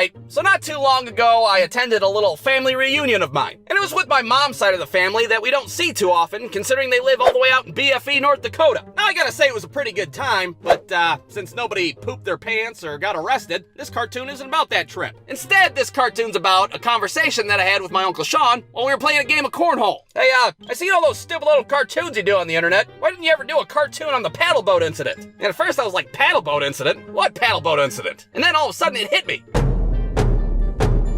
Alright, so not too long ago, I attended a little family reunion of mine. And it was with my mom's side of the family that we don't see too often, considering they live all the way out in BFE, North Dakota. Now, I gotta say it was a pretty good time, but since nobody pooped their pants or got arrested, this cartoon isn't about that trip. Instead, this cartoon's about a conversation that I had with my Uncle Sean while we were playing a game of cornhole. Hey, I seen all those stupid little cartoons you do on the internet. Why didn't you ever do a cartoon on the paddle boat incident? And at first I was like, paddle boat incident? What paddle boat incident? And then all of a sudden it hit me.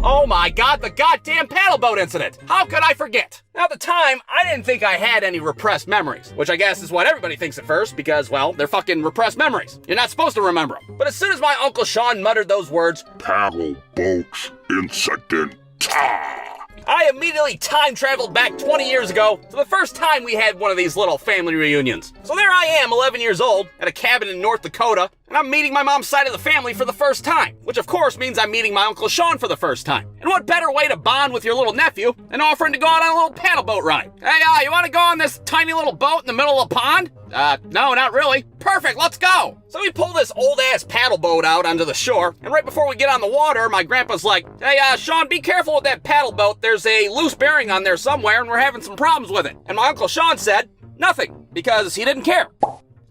Oh my god, the goddamn paddle boat incident! How could I forget? Now, at the time, I didn't think I had any repressed memories, which I guess is what everybody thinks at first because, well, they're fucking repressed memories. You're not supposed to remember them. But as soon as my Uncle Sean muttered those words, paddle boats incident, I immediately time traveled back 20 years ago to the first time we had one of these little family reunions. So there I am, 11 years old, at a cabin in North Dakota, and I'm meeting my mom's side of the family for the first time, which of course means I'm meeting my Uncle Sean for the first time. And what better way to bond with your little nephew than offering to go out on a little paddle boat ride? Hey, you want to go on this tiny little boat in the middle of a pond? No, not really. Perfect, let's go! So we pull this old-ass paddle boat out onto the shore, and right before we get on the water, my grandpa's like, hey, Sean, be careful with that paddle boat. There's a loose bearing on there somewhere, and we're having some problems with it. And my Uncle Sean said, nothing, because he didn't care.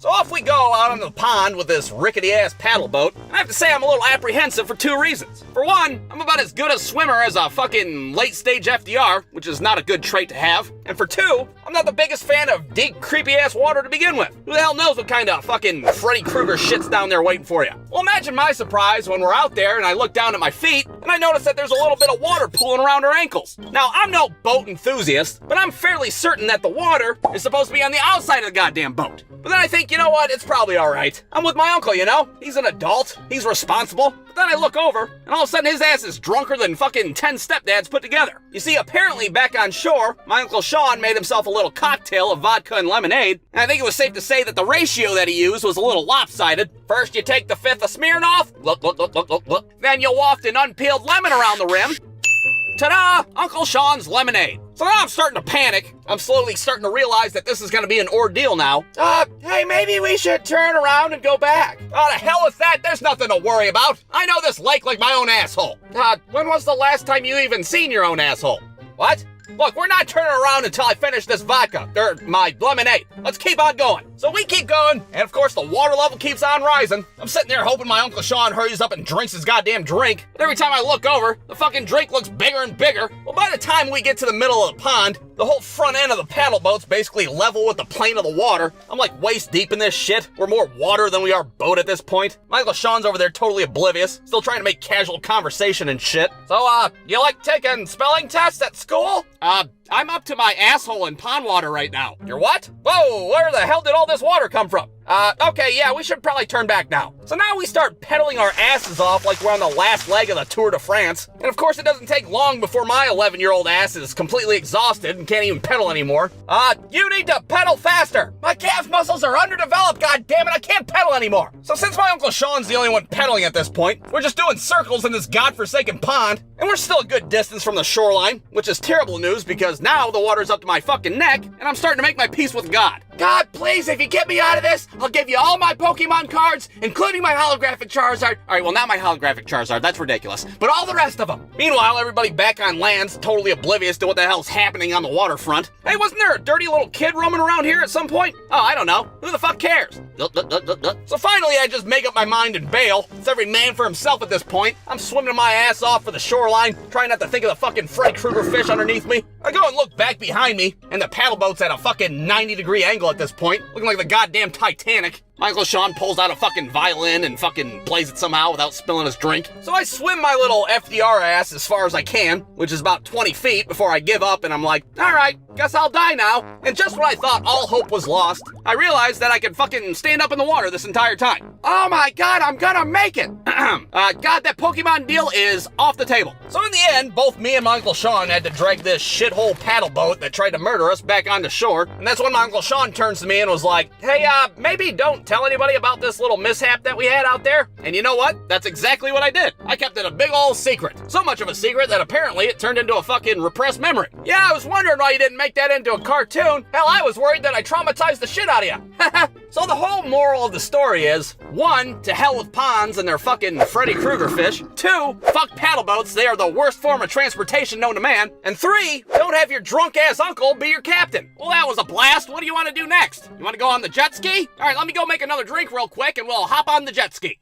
So off we go out on the pond with this rickety-ass paddle boat, and I have to say I'm a little apprehensive for two reasons. For one, I'm about as good a swimmer as a fucking late-stage FDR, which is not a good trait to have. And for two, I'm not the biggest fan of deep, creepy-ass water to begin with. Who the hell knows what kind of fucking Freddy Krueger shit's down there waiting for you? Well, imagine my surprise when we're out there and I look down at my feet, and I notice that there's a little bit of water pooling around our ankles. Now, I'm no boat enthusiast, but I'm fairly certain that the water is supposed to be on the outside of the goddamn boat. But then I think, you know what, it's probably alright. I'm with my uncle, you know? He's an adult, he's responsible. But then I look over, and all of a sudden his ass is drunker than fucking 10 stepdads put together. You see, apparently back on shore, my Uncle Sean made himself a little cocktail of vodka and lemonade, and I think it was safe to say that the ratio that he used was a little lopsided. First you take the fifth of Smirnoff, look. Then you waft an unpeeled lemon around the rim. Ta-da! Uncle Sean's lemonade. So now I'm starting to panic. I'm slowly starting to realize that this is going to be an ordeal now. Hey, maybe we should turn around and go back. Oh, the hell with that? There's nothing to worry about. I know this lake like my own asshole. When was the last time you even seen your own asshole? What? Look, we're not turning around until I finish this vodka, or my lemonade. Let's keep on going. So we keep going, and of course the water level keeps on rising. I'm sitting there hoping my Uncle Sean hurries up and drinks his goddamn drink. But every time I look over, the fucking drink looks bigger and bigger. Well, by the time we get to the middle of the pond, the whole front end of the paddle boat's basically level with the plane of the water. I'm like waist deep in this shit. We're more water than we are boat at this point. My Uncle Sean's over there totally oblivious, still trying to make casual conversation and shit. So, you like taking spelling tests at school? I'm up to my asshole in pond water right now. You're what? Whoa, where the hell did all this water come from? Okay, yeah, we should probably turn back now. So now we start pedaling our asses off like we're on the last leg of the Tour de France. And of course it doesn't take long before my 11-year-old ass is completely exhausted and can't even pedal anymore. You need to pedal faster. My calf muscles are underdeveloped, goddammit, I can't pedal anymore. So since my Uncle Sean's the only one pedaling at this point, we're just doing circles in this godforsaken pond, and we're still a good distance from the shoreline, which is terrible news because now the water's up to my fucking neck, and I'm starting to make my peace with God. God, please, if you get me out of this, I'll give you all my Pokemon cards, including my holographic Charizard. Alright, well, not my holographic Charizard, that's ridiculous, but all the rest of them. Meanwhile, everybody back on land's totally oblivious to what the hell's happening on the waterfront. Hey, wasn't there a dirty little kid roaming around here at some point? Oh, I don't know. Who the fuck cares? So finally, I just make up my mind and bail. It's every man for himself at this point. I'm swimming my ass off for the shoreline, trying not to think of the fucking Freddy Krueger fish underneath me. I go and look back behind me, and the paddle boat's at a fucking 90-degree angle at this point, looking like the goddamn Titanic. My Uncle Sean pulls out a fucking violin and fucking plays it somehow without spilling his drink. So I swim my little FDR ass as far as I can, which is about 20 feet before I give up and I'm like, alright, guess I'll die now. And just when I thought all hope was lost, I realized that I could fucking stand up in the water this entire time. Oh my god, I'm gonna make it! God, that Pokemon deal is off the table. So in the end, both me and my Uncle Sean had to drag this shithole paddle boat that tried to murder us back onto shore. And that's when my Uncle Sean turns to me and was like, hey, maybe don't tell anybody about this little mishap that we had out there? And you know what? That's exactly what I did. I kept it a big ol' secret. So much of a secret that apparently it turned into a fucking repressed memory. Yeah, I was wondering why you didn't make that into a cartoon. Hell, I was worried that I traumatized the shit out of you. So the whole moral of the story is, 1, to hell with ponds and their fucking Freddy Krueger fish. 2, fuck paddle boats, they are the worst form of transportation known to man. And 3, don't have your drunk ass uncle be your captain. Well, that was a blast. What do you want to do next? You want to go on the jet ski? All right, let me go make another drink real quick and we'll hop on the jet ski.